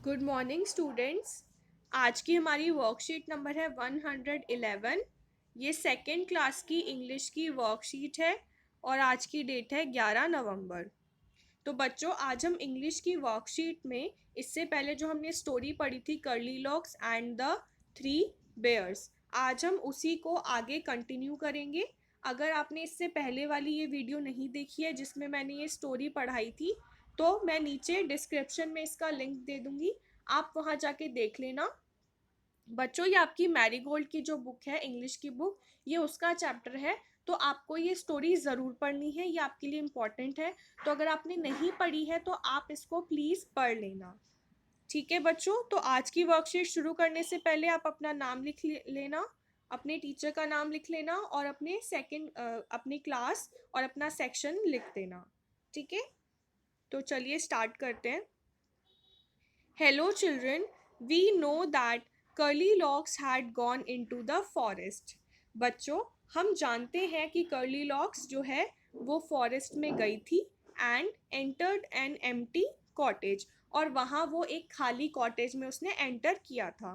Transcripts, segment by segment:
Good morning students. आज की हमारी वर्कशीट नंबर है 111। ये सेकेंड क्लास की इंग्लिश की वर्कशीट है और आज की डेट है 11 नवंबर। तो बच्चों, आज हम इंग्लिश की वर्कशीट में इससे पहले जो हमने स्टोरी पढ़ी थी Curly Locks and the three bears, आज हम उसी को आगे कंटिन्यू करेंगे। अगर आपने इससे पहले वाली ये वीडियो नहीं देखी है जिसमें मैंने ये स्टोरी पढ़ाई थी, तो मैं नीचे डिस्क्रिप्शन में इसका लिंक दे दूंगी, आप वहाँ जाके देख लेना। बच्चों, ये आपकी मैरीगोल्ड की जो बुक है, इंग्लिश की बुक, ये उसका चैप्टर है। तो आपको ये स्टोरी ज़रूर पढ़नी है, ये आपके लिए इम्पॉर्टेंट है। तो अगर आपने नहीं पढ़ी है तो आप इसको प्लीज़ पढ़ लेना। ठीक है बच्चों, तो आज की वर्कशीट शुरू करने से पहले आप अपना नाम लिख लेना, अपने टीचर का नाम लिख लेना और अपनी क्लास और अपना सेक्शन लिख देना। ठीक है, तो चलिए स्टार्ट करते हैं। Hello children, we know that Curly Locks had gone into the forest. बच्चों, हम जानते हैं कि कर्ली लॉक्स जो है वो फॉरेस्ट में गई थी and entered an empty cottage, और वहाँ वो एक खाली कॉटेज में उसने एंटर किया था।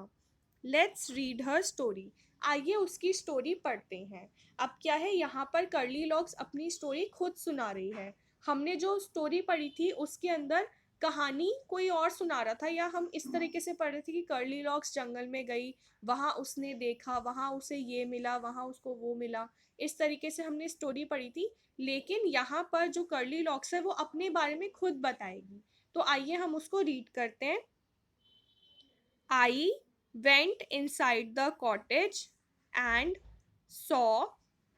Let's read her story. आइए उसकी स्टोरी पढ़ते हैं। अब क्या है, यहाँ पर कर्ली लॉक्स अपनी स्टोरी खुद सुना रही है। हमने जो स्टोरी पढ़ी थी उसके अंदर कहानी कोई और सुना रहा था, या हम इस तरीके से पढ़ रहे थे कि कर्ली लॉक्स जंगल में गई, वहाँ उसने देखा, वहाँ उसे ये मिला, वहाँ उसको वो मिला। इस तरीके से हमने स्टोरी पढ़ी थी। लेकिन यहाँ पर जो कर्ली लॉक्स है वो अपने बारे में खुद बताएगी। तो आइए हम उसको रीड करते हैं। I went inside the cottage and saw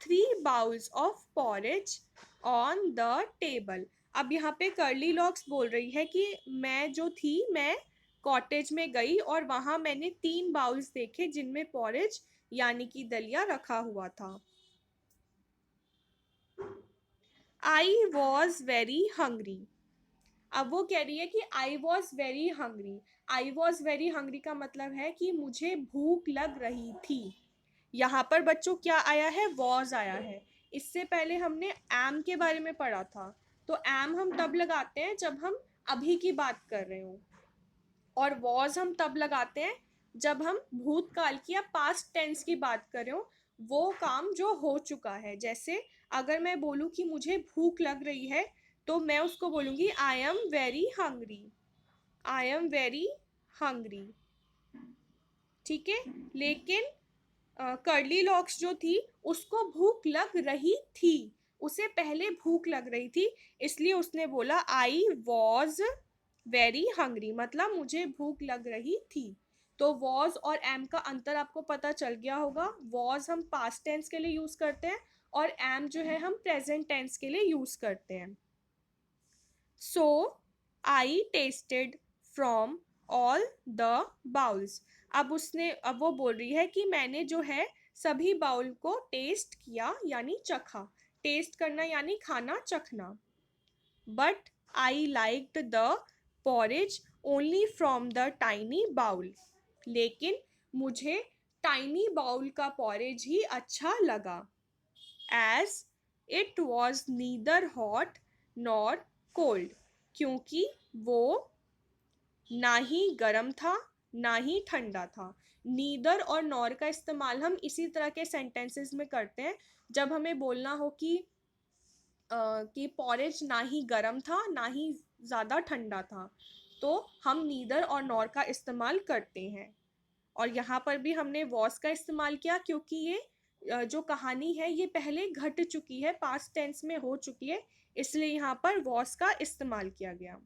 three bowls of porridge on the table. अब यहाँ पे कर्ली लॉक्स बोल रही है कि मैं कॉटेज में गई और वहाँ मैंने 3 बाउल्स देखे जिनमें पॉरेज यानी कि दलिया रखा हुआ था। I was very hungry. अब वो कह रही है कि I was very hungry. I was very hungry का मतलब है कि मुझे भूख लग रही थी। यहाँ पर बच्चों क्या आया है, वॉज आया है। इससे पहले हमने एम के बारे में पढ़ा था। तो एम हम तब लगाते हैं जब हम अभी की बात कर रहे हो, और वॉज हम तब लगाते हैं जब हम भूतकाल की या पास्ट टेंस की बात कर रहे हो, वो काम जो हो चुका है। जैसे अगर मैं बोलूँ कि मुझे भूख लग रही है, तो मैं उसको बोलूँगी I am very hungry. I am very hungry. ठीक है, लेकिन कर्ली लॉक्स जो थी उसको भूख लग रही थी, उसे पहले भूख लग रही थी, इसलिए उसने बोला आई वॉज वेरी हंग्री, मतलब मुझे भूख लग रही थी। तो वॉज और एम का अंतर आपको पता चल गया होगा। वॉज हम पास्ट टेंस के लिए यूज करते हैं और एम जो है हम प्रेजेंट टेंस के लिए यूज करते हैं। So I tasted from all the bowls. अब वो बोल रही है कि मैंने जो है सभी बाउल को टेस्ट किया यानी चखा। टेस्ट करना यानी खाना, चखना। But I liked the porridge only from the tiny bowl. लेकिन मुझे टाइनी बाउल का पॉरेज ही अच्छा लगा। As it was neither hot nor cold, क्योंकि वो ना ही गर्म था ना ही ठंडा था। नीदर और नॉर का इस्तेमाल हम इसी तरह के सेंटेंसेस में करते हैं जब हमें बोलना हो कि पॉरेज ना ही गर्म था ना ही ज़्यादा ठंडा था, तो हम नीदर और नॉर का इस्तेमाल करते हैं। और यहाँ पर भी हमने वॉज का इस्तेमाल किया क्योंकि ये जो कहानी है ये पहले घट चुकी है, पास्ट टेंस में हो चुकी है, इसलिए यहाँ पर वॉज का इस्तेमाल किया गया।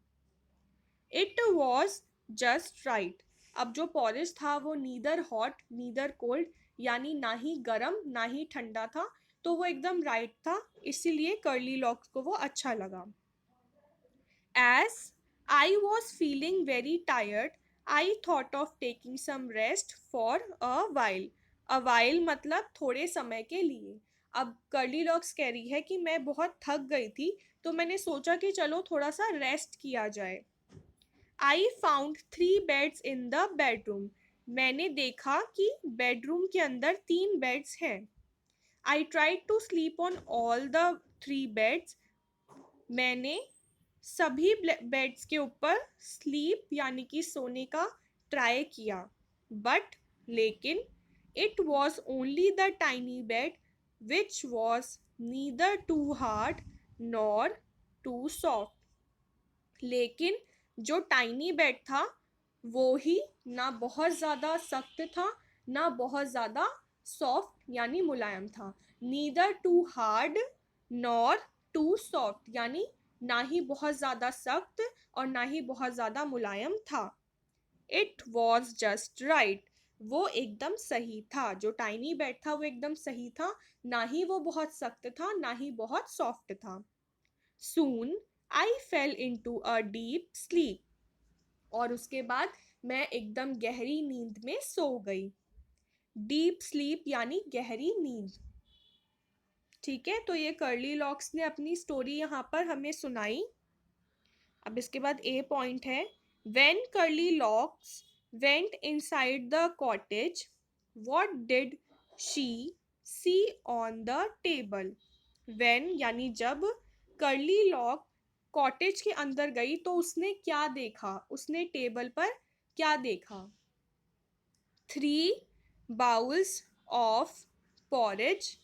It was just right. अब जो पॉरेज था वो नीदर हॉट नीदर कोल्ड, यानी ना ही गर्म ना ही ठंडा था, तो वो एकदम राइट था, इसीलिए कर्ली लॉक्स को वो अच्छा लगा। As I was feeling very tired, I thought of taking some rest for a while. A while मतलब थोड़े समय के लिए। अब कर्ली लॉक्स कह रही है कि मैं बहुत थक गई थी, तो मैंने सोचा कि चलो थोड़ा सा रेस्ट किया जाए। I found 3 beds in the bedroom. मैंने देखा कि बेडरूम के अंदर 3 बेड्स हैं। I tried to sleep on all the 3 beds. मैंने सभी बेड्स के ऊपर स्लीप यानी कि सोने का ट्राई किया, बट लेकिन it was only the tiny bed which was neither too hard nor too soft. लेकिन जो टाइनी बेड था वो ही ना बहुत ज़्यादा सख्त था ना बहुत ज़्यादा सॉफ्ट यानी मुलायम था। Neither too hard nor too soft यानी ना ही बहुत ज़्यादा सख्त और ना ही बहुत ज़्यादा मुलायम था। इट वॉज जस्ट राइट, वो एकदम सही था। जो टाइनी बेड था वो एकदम सही था, ना ही वो बहुत सख्त था ना ही बहुत सॉफ्ट था। Soon I fell into a deep sleep, और उसके बाद मैं एकदम गहरी नींद में सो गई। डीप स्लीप यानी गहरी नींद। ठीक है, तो ये कर्ली लॉक्स ने अपनी स्टोरी यहाँ पर हमें सुनाई। अब इसके बाद ए पॉइंट है, when Curly Locks went inside the cottage what did she see on the table. When यानी जब कर्ली लॉक कॉटेज के अंदर गई तो उसने क्या देखा, उसने टेबल पर क्या देखा। 3 bowls of porridge,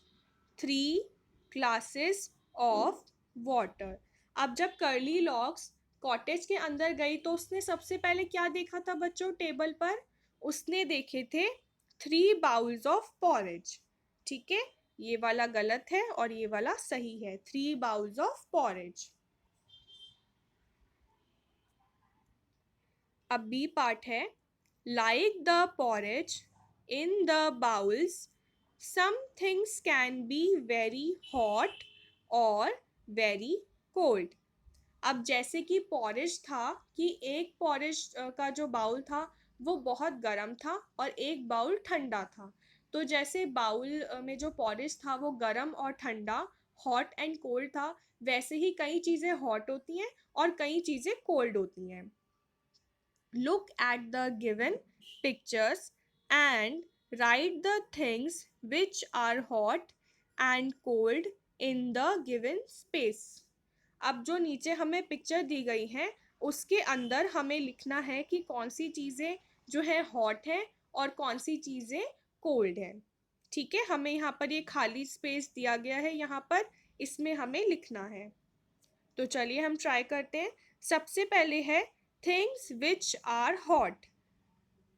3 glasses of water. अब जब कर्ली लॉक्स कॉटेज के अंदर गई तो उसने सबसे पहले क्या देखा था बच्चों टेबल पर, उसने देखे थे 3 बाउल्स ऑफ पॉरेज। ठीक है, ये वाला गलत है और ये वाला सही है, 3 बाउल्स ऑफ पॉरेज। अब बी पार्ट है, like the porridge in the bowls some things can be very hot और वेरी कोल्ड। अब जैसे कि पॉरेज था कि एक पॉरेज का जो बाउल था वो बहुत गर्म था और एक बाउल ठंडा था। तो जैसे बाउल में जो पॉरेज था वो गर्म और ठंडा, हॉट एंड कोल्ड था, वैसे ही कई चीज़ें हॉट होती हैं और कई चीज़ें कोल्ड होती हैं। Look at the given pictures and write the things which are hot and cold in the given space. अब जो नीचे हमें पिक्चर दी गई है उसके अंदर हमें लिखना है कि कौन सी चीज़ें जो है हॉट है और कौन सी चीज़ें कोल्ड है। ठीक है, हमें यहाँ पर ये खाली स्पेस दिया गया है, यहाँ पर इसमें हमें लिखना है। तो चलिए हम ट्राई करते हैं। सबसे पहले है थिंग्स विच आर हॉट।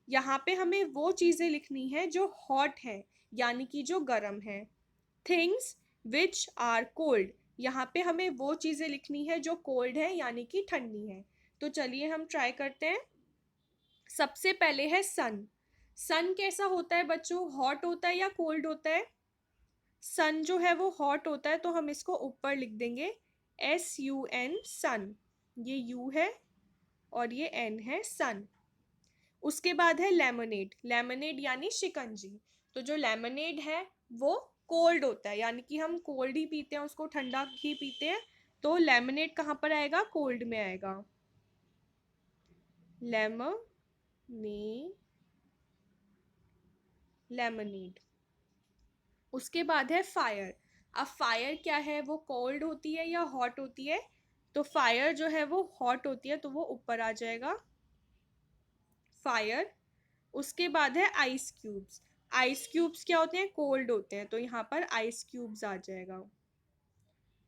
यहाँ पे हमें वो चीज़ें लिखनी है जो हॉट है यानी कि जो गर्म है। थिंग्स विच आर कोल्ड, यहाँ पे हमें वो चीज़ें लिखनी है जो कोल्ड है यानी कि ठंडी है। तो चलिए हम ट्राई करते हैं। सबसे पहले है सन। सन कैसा होता है बच्चों, हॉट होता है या कोल्ड होता है? सन जो है वो हॉट होता है, तो हम इसको ऊपर लिख देंगे SUN सन। ये U है और ये N है सन। उसके बाद है लेमनेड। लेमनेड यानी शिकंजी। तो जो लेमनेड है वो कोल्ड होता है यानी कि हम कोल्ड ही पीते हैं, उसको ठंडा ही पीते हैं। तो लेमनेड कहाँ पर आएगा, कोल्ड में आएगा। लेमनेड। उसके बाद है फायर। अब फायर क्या है, वो कोल्ड होती है या हॉट होती है? तो फायर जो है वो हॉट होती है, तो वो ऊपर आ जाएगा फायर। उसके बाद है आइस क्यूब्स। आइस क्यूब्स क्या होते हैं, कोल्ड होते हैं, तो यहाँ पर आइस क्यूब्स आ जाएगा,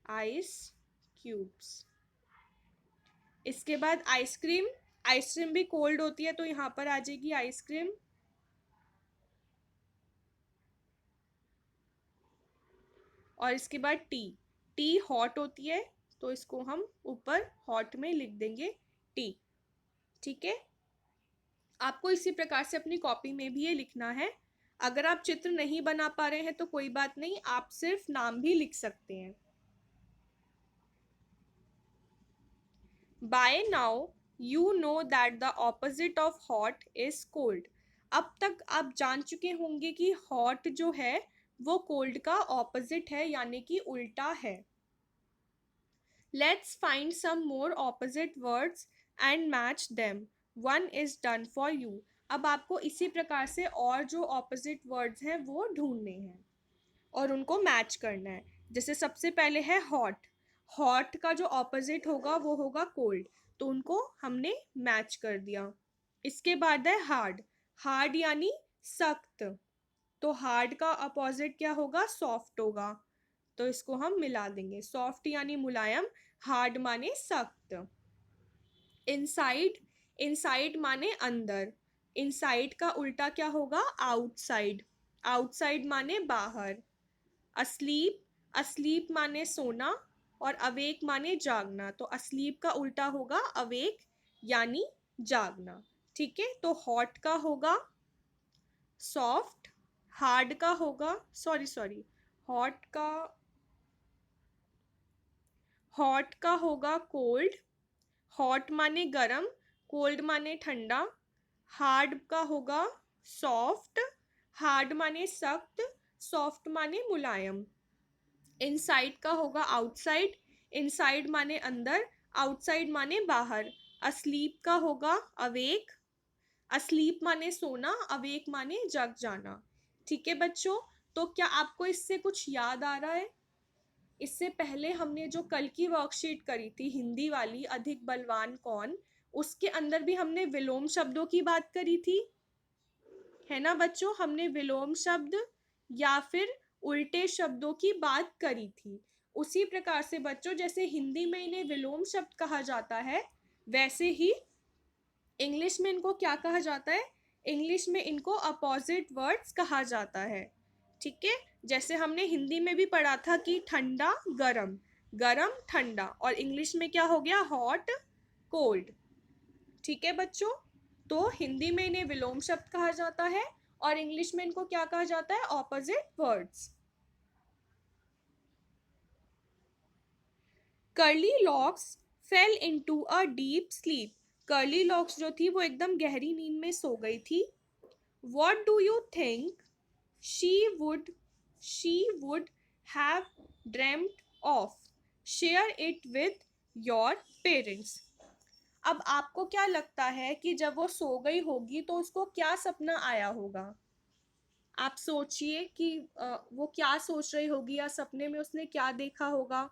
आइस क्यूब्स। इसके बाद आइसक्रीम। आइसक्रीम भी कोल्ड होती है, तो यहाँ पर आ जाएगी आइसक्रीम। और इसके बाद टी। टी हॉट होती है, तो इसको हम ऊपर हॉट में लिख देंगे टी। ठीक है, आपको इसी प्रकार से अपनी कॉपी में भी ये लिखना है। अगर आप चित्र नहीं बना पा रहे हैं तो कोई बात नहीं, आप सिर्फ नाम भी लिख सकते हैं। By now you know that the opposite of hot is cold. अब तक आप जान चुके होंगे कि हॉट जो है वो कोल्ड का ऑपोजिट है यानी कि उल्टा है। Let's find some more opposite words and match them. One is done for you. अब आपको इसी प्रकार से और जो ऑपोजिट वर्ड्स हैं वो ढूंढने हैं और उनको मैच करना है। जैसे सबसे पहले है हॉट। हॉट का जो ऑपोजिट होगा वो होगा कोल्ड, तो उनको हमने मैच कर दिया। इसके बाद है हार्ड। हार्ड यानी सख्त, तो हार्ड का अपोजिट क्या होगा, सॉफ्ट होगा, तो इसको हम मिला देंगे। सॉफ्ट यानी मुलायम, हार्ड माने सख्त। इनसाइड, इनसाइड माने अंदर, इनसाइड का उल्टा क्या होगा, आउटसाइड, आउटसाइड माने बाहर। अस्लीप, अस्लीप माने सोना, और अवेक माने जागना, तो अस्लीप का उल्टा होगा अवेक यानी जागना। ठीक है, तो हॉट का होगा सॉफ्ट, हार्ड का होगा, सॉरी हॉट का, हॉट का होगा कोल्ड, हॉट माने गरम, कोल्ड माने ठंडा। हार्ड का होगा सॉफ्ट, हार्ड माने सख्त, सॉफ्ट माने मुलायम। इनसाइड का होगा आउटसाइड, इनसाइड माने अंदर, आउटसाइड माने बाहर। अस्लीप का होगा अवेक, अस्लीप माने सोना, अवेक माने जग जाना। ठीक है बच्चों, तो क्या आपको इससे कुछ याद आ रहा है? इससे पहले हमने जो कल की वर्कशीट करी थी हिंदी वाली, अधिक बलवान कौन, उसके अंदर भी हमने विलोम शब्दों की बात करी थी, है ना बच्चों? हमने विलोम शब्द या फिर उल्टे शब्दों की बात करी थी। उसी प्रकार से बच्चों, जैसे हिंदी में इन्हें विलोम शब्द कहा जाता है, वैसे ही इंग्लिश में इनको क्या कहा जाता है, इंग्लिश में इनको अपोजिट वर्ड्स कहा जाता है। ठीक है, जैसे हमने हिंदी में भी पढ़ा था कि ठंडा गरम, गरम ठंडा, और इंग्लिश में क्या हो गया, हॉट कोल्ड। ठीक है बच्चों, तो हिंदी में इन्हें विलोम शब्द कहा जाता है और इंग्लिश में इनको क्या कहा जाता है, opposite words. Curly locks fail into a deep sleep, curly locks जो थी वो एकदम गहरी नींद में सो गई थी। What do you think she would she would have dreamed of, share it with your parents. अब आपको क्या लगता है कि जब वो सो गई होगी तो उसको क्या सपना आया होगा? आप सोचिए कि वो क्या सोच रही होगी, या सपने में उसने क्या देखा होगा।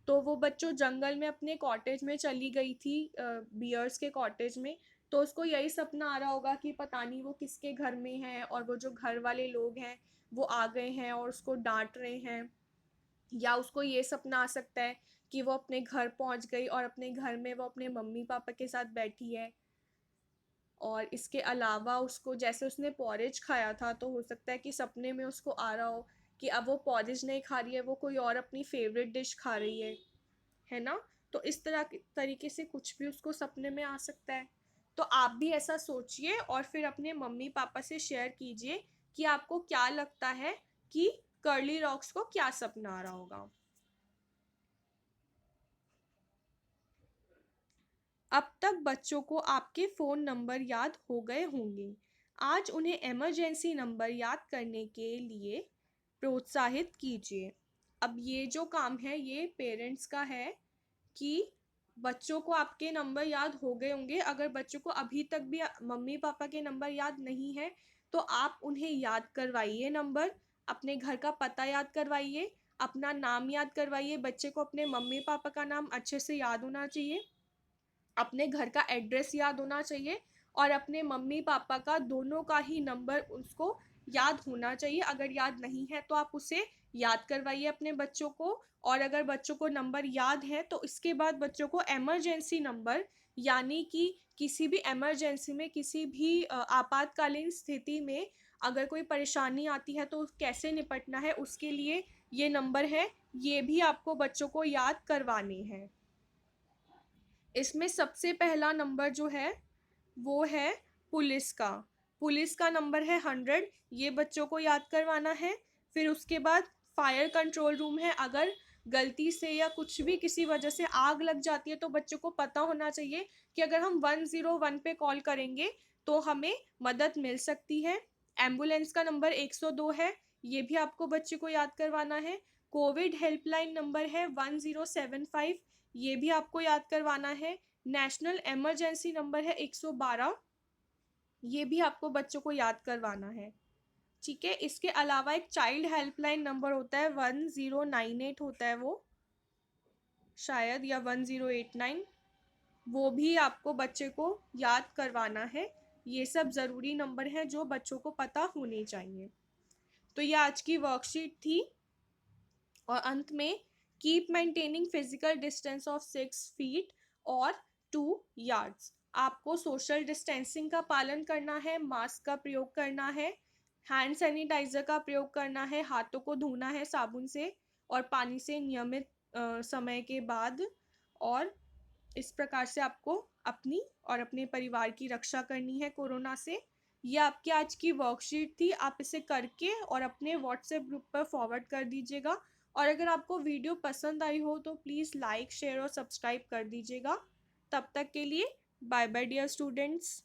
तो वो बच्चों जंगल में अपने कॉटेज में चली गई थी, बियर्स के कॉटेज में, तो उसको यही सपना आ रहा होगा कि पता नहीं वो किसके घर में है, और वो जो घर वाले लोग हैं वो आ गए हैं और उसको डांट रहे हैं। या उसको ये सपना आ सकता है कि वो अपने घर पहुंच गई और अपने घर में वो अपने मम्मी पापा के साथ बैठी है। और इसके अलावा उसको, जैसे उसने पॉरेज खाया था, तो हो सकता है कि सपने में उसको आ रहा हो कि अब वो पॉरेज नहीं खा रही है, वो कोई और अपनी फेवरेट डिश खा रही है ना? तो इस तरह के तरीके से कुछ भी उसको सपने में आ सकता है। तो आप भी ऐसा सोचिए और फिर अपने मम्मी पापा से शेयर कीजिए कि आपको क्या लगता है कि कर्ली रॉक्स को क्या सपना आ रहा होगा। अब तक बच्चों को आपके फ़ोन नंबर याद हो गए होंगे। आज उन्हें इमरजेंसी नंबर याद करने के लिए प्रोत्साहित कीजिए। अब ये जो काम है ये पेरेंट्स का है कि बच्चों को आपके नंबर याद हो गए होंगे। अगर बच्चों को अभी तक भी मम्मी पापा के नंबर याद नहीं है तो आप उन्हें याद करवाइए नंबर, अपने घर का पता याद करवाइए, अपना नाम याद करवाइए। बच्चे को अपने मम्मी पापा का नाम अच्छे से याद होना चाहिए, अपने घर का एड्रेस याद होना चाहिए, और अपने मम्मी पापा का दोनों का ही नंबर उसको याद होना चाहिए। अगर याद नहीं है तो आप उसे याद करवाइए अपने बच्चों को। और अगर बच्चों को नंबर याद है तो इसके बाद बच्चों को इमरजेंसी नंबर, यानी कि किसी भी इमरजेंसी में, किसी भी आपातकालीन स्थिति में अगर कोई परेशानी आती है तो कैसे निपटना है, उसके लिए ये नंबर है, ये भी आपको बच्चों को याद करवाने हैं। इसमें सबसे पहला नंबर जो है वो है पुलिस का। पुलिस का नंबर है 100, ये बच्चों को याद करवाना है। फिर उसके बाद फायर कंट्रोल रूम है। अगर गलती से या कुछ भी किसी वजह से आग लग जाती है तो बच्चों को पता होना चाहिए कि अगर हम 101 पे कॉल करेंगे तो हमें मदद मिल सकती है। एम्बुलेंस का नंबर 102 है, ये भी आपको बच्चे को याद करवाना है। कोविड हेल्पलाइन नंबर है 1075, ये भी आपको याद करवाना है। नेशनल इमरजेंसी नंबर है 112, ये भी आपको बच्चों को याद करवाना है। ठीक है, इसके अलावा एक चाइल्ड हेल्पलाइन नंबर होता है 1098 होता है वो, शायद, या 1089, वो भी आपको बच्चे को याद करवाना है। ये सब ज़रूरी नंबर हैं जो बच्चों को पता होने चाहिए। तो ये आज की वर्कशीट थी। और अंत में, keep maintaining physical distance of 6 feet और 2 यार्ड्स। आपको सोशल डिस्टेंसिंग का पालन करना है, मास्क का प्रयोग करना है, हैंड सैनिटाइजर का प्रयोग करना है, हाथों को धोना है साबुन से और पानी से नियमित समय के बाद। और इस प्रकार से आपको अपनी और अपने परिवार की रक्षा करनी है कोरोना से। ये आपकी आज की वर्कशीट थी। आप इसे करके और अपने व्हाट्सएप ग्रुप पर फॉरवर्ड कर दीजिएगा। और अगर आपको वीडियो पसंद आई हो तो प्लीज़ लाइक, शेयर और सब्सक्राइब कर दीजिएगा। तब तक के लिए बाय बाय डियर स्टूडेंट्स।